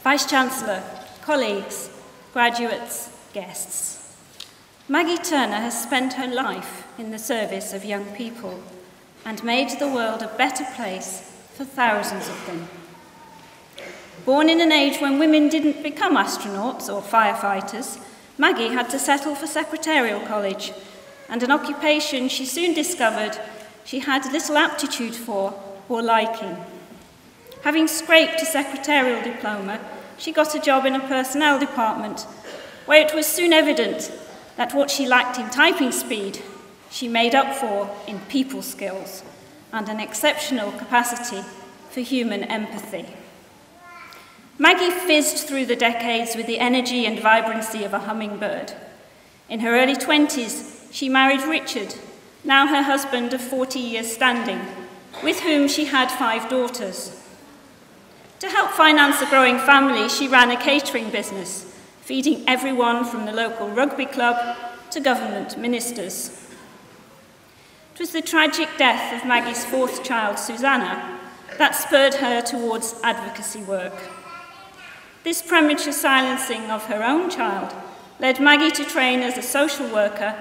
Vice-Chancellor, colleagues, graduates, guests. Maggie Turner has spent her life in the service of young people and made the world a better place for thousands of them. Born in an age when women didn't become astronauts or firefighters, Maggie had to settle for secretarial college, and an occupation she soon discovered she had little aptitude for or liking. Having scraped a secretarial diploma, she got a job in a personnel department, where it was soon evident that what she lacked in typing speed, she made up for in people skills and an exceptional capacity for human empathy. Maggie fizzed through the decades with the energy and vibrancy of a hummingbird. In her early 20s, she married Richard, now her husband of 40 years standing, with whom she had 5 daughters. To help finance a growing family, she ran a catering business, feeding everyone from the local rugby club to government ministers. It was the tragic death of Maggie's 4th child, Susanna, that spurred her towards advocacy work. This premature silencing of her own child led Maggie to train as a social worker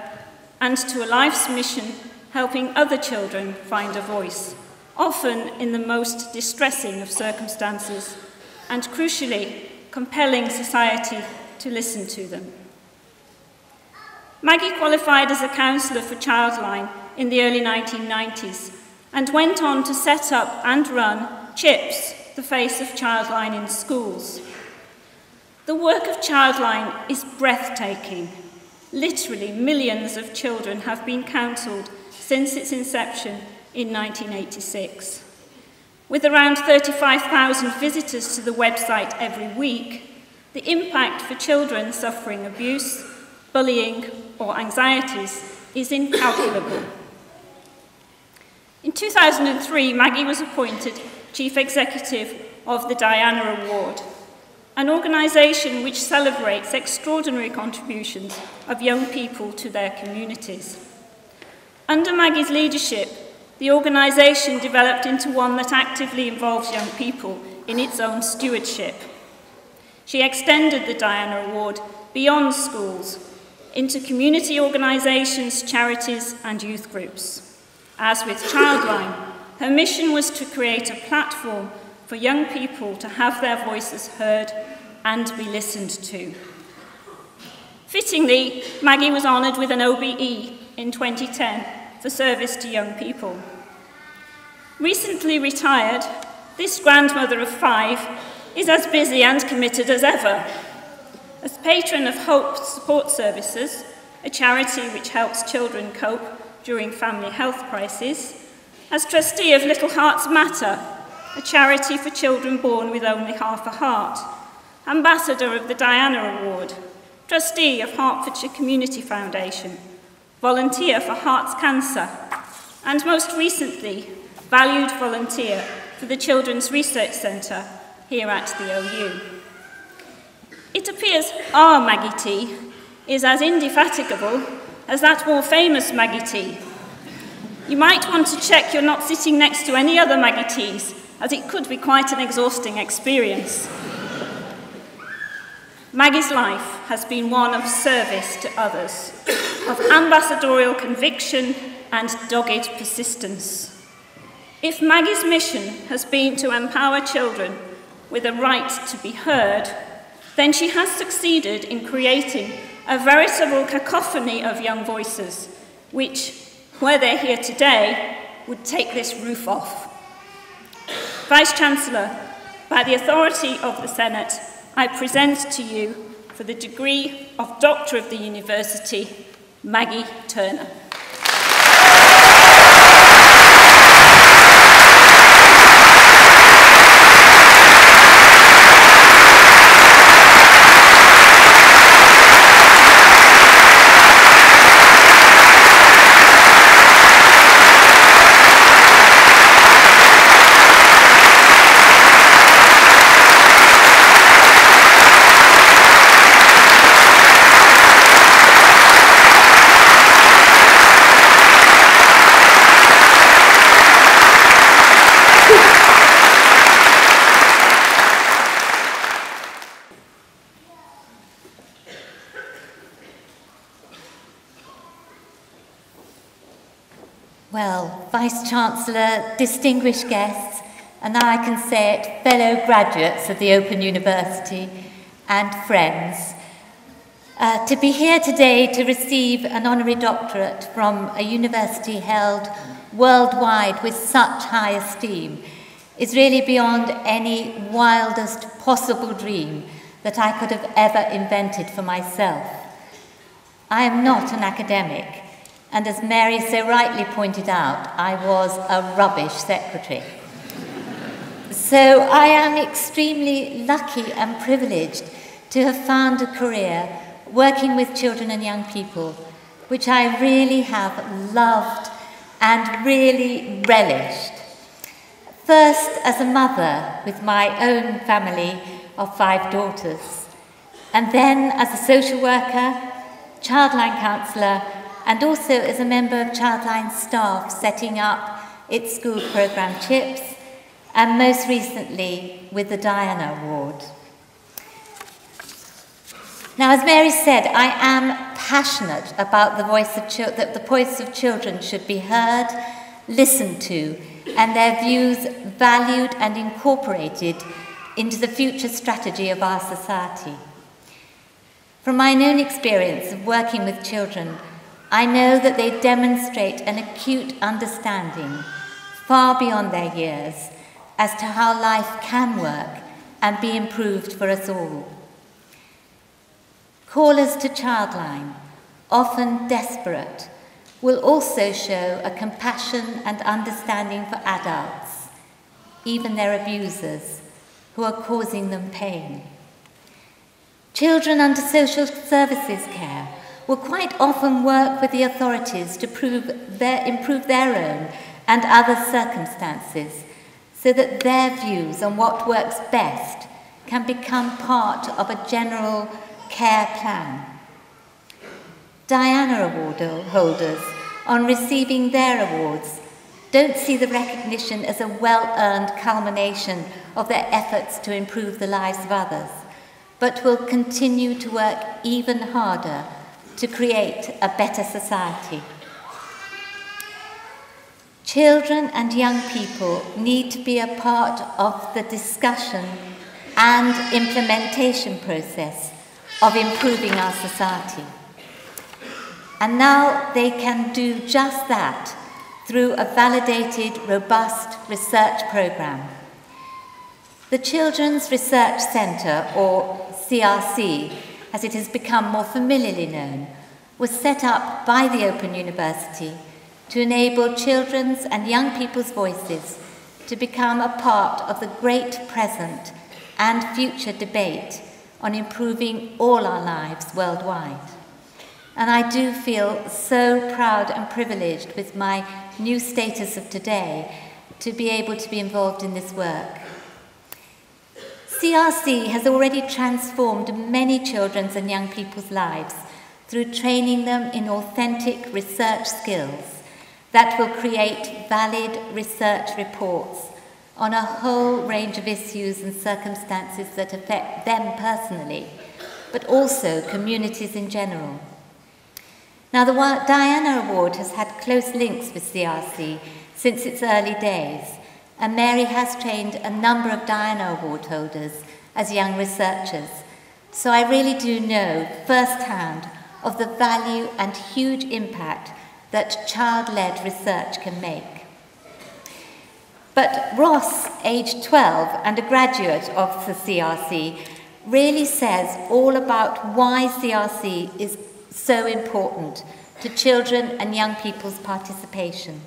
and to a life's mission helping other children find a voice, often in the most distressing of circumstances, and crucially, compelling society to listen to them. Maggie qualified as a counsellor for ChildLine in the early 1990s and went on to set up and run CHIPS, the face of ChildLine in schools. The work of ChildLine is breathtaking. Literally millions of children have been counselled since its inception in 1986. With around 35,000 visitors to the website every week, the impact for children suffering abuse, bullying, or anxieties is incalculable. In 2003, Maggie was appointed Chief Executive of the Diana Award, an organisation which celebrates extraordinary contributions of young people to their communities. Under Maggie's leadership, the organisation developed into one that actively involves young people in its own stewardship. She extended the Diana Award beyond schools into community organisations, charities and youth groups. As with ChildLine, her mission was to create a platform for young people to have their voices heard and be listened to. Fittingly, Maggie was honoured with an OBE in 2010 for service to young people. Recently retired, this grandmother of 5 is as busy and committed as ever. As patron of Hope Support Services, a charity which helps children cope during family health crises, as trustee of Little Hearts Matter, a charity for children born with only half a heart, ambassador of the Diana Award, trustee of Hertfordshire Community Foundation, volunteer for Hearts Cancer, and most recently, valued volunteer for the Children's Research Centre here at the OU. It appears our Maggie T is as indefatigable as that more famous Maggie T. You might want to check you're not sitting next to any other Maggie T's, as it could be quite an exhausting experience. Maggie's life has been one of service to others, of ambassadorial conviction and dogged persistence. If Maggie's mission has been to empower children with a right to be heard, then she has succeeded in creating a veritable cacophony of young voices, which, were they here today, would take this roof off. Vice-Chancellor, by the authority of the Senate, I present to you, for the degree of Doctor of the University, Maggie Turner. Vice-Chancellor, distinguished guests, and now I can say it, fellow graduates of the Open University and friends. To be here today to receive an honorary doctorate from a university held worldwide with such high esteem is really beyond any wildest possible dream that I could have ever invented for myself. I am not an academic, and as Mary so rightly pointed out, I was a rubbish secretary. So I am extremely lucky and privileged to have found a career working with children and young people, which I really have loved and really relished. First, as a mother with my own family of 5 daughters, and then as a social worker, ChildLine counsellor, and also as a member of ChildLine staff setting up its school programme CHIPS, and most recently with the Diana Award. Now, as Mary said, I am passionate about the voice of that the voice of children should be heard, listened to, and their views valued and incorporated into the future strategy of our society. From my own experience of working with children, I know that they demonstrate an acute understanding, far beyond their years, as to how life can work and be improved for us all. Callers to ChildLine, often desperate, will also show a compassion and understanding for adults, even their abusers, who are causing them pain. Children under social services care will quite often work with the authorities to improve their own and other circumstances, so that their views on what works best can become part of a general care plan. Diana Award holders, on receiving their awards, don't see the recognition as a well-earned culmination of their efforts to improve the lives of others, but will continue to work even harder to create a better society. Children and young people need to be a part of the discussion and implementation process of improving our society. And now they can do just that through a validated, robust research programme. The Children's Research Centre, or CRC, as it has become more familiarly known, was set up by the Open University to enable children's and young people's voices to become a part of the great present and future debate on improving all our lives worldwide. And I do feel so proud and privileged with my new status of today to be able to be involved in this work. CRC has already transformed many children's and young people's lives through training them in authentic research skills that will create valid research reports on a whole range of issues and circumstances that affect them personally, but also communities in general. Now, the Diana Award has had close links with CRC since its early days, and Mary has trained a number of Diana Award holders as young researchers, so I really do know firsthand of the value and huge impact that child-led research can make. But Ross, aged 12 and a graduate of the CRC, really says all about why CRC is so important to children and young people's participation.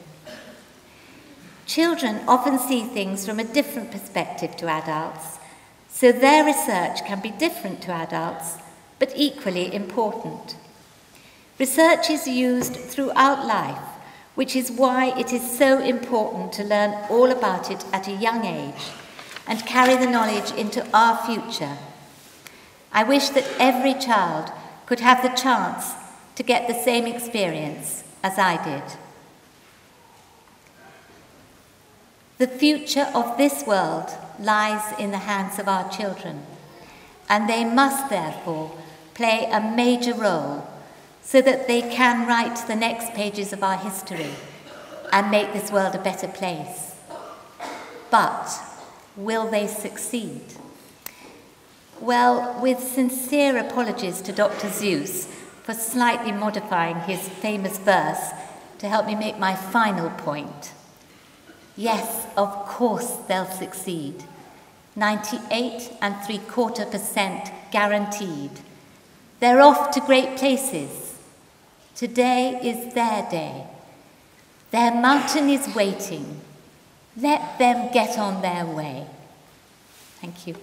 Children often see things from a different perspective to adults, so their research can be different to adults, but equally important. Research is used throughout life, which is why it is so important to learn all about it at a young age and carry the knowledge into our future. I wish that every child could have the chance to get the same experience as I did. The future of this world lies in the hands of our children, and they must therefore play a major role so that they can write the next pages of our history and make this world a better place. But will they succeed? Well, with sincere apologies to Dr. Seuss for slightly modifying his famous verse to help me make my final point. Yes, of course they'll succeed. 98.75% guaranteed. They're off to great places. Today is their day. Their mountain is waiting. Let them get on their way. Thank you.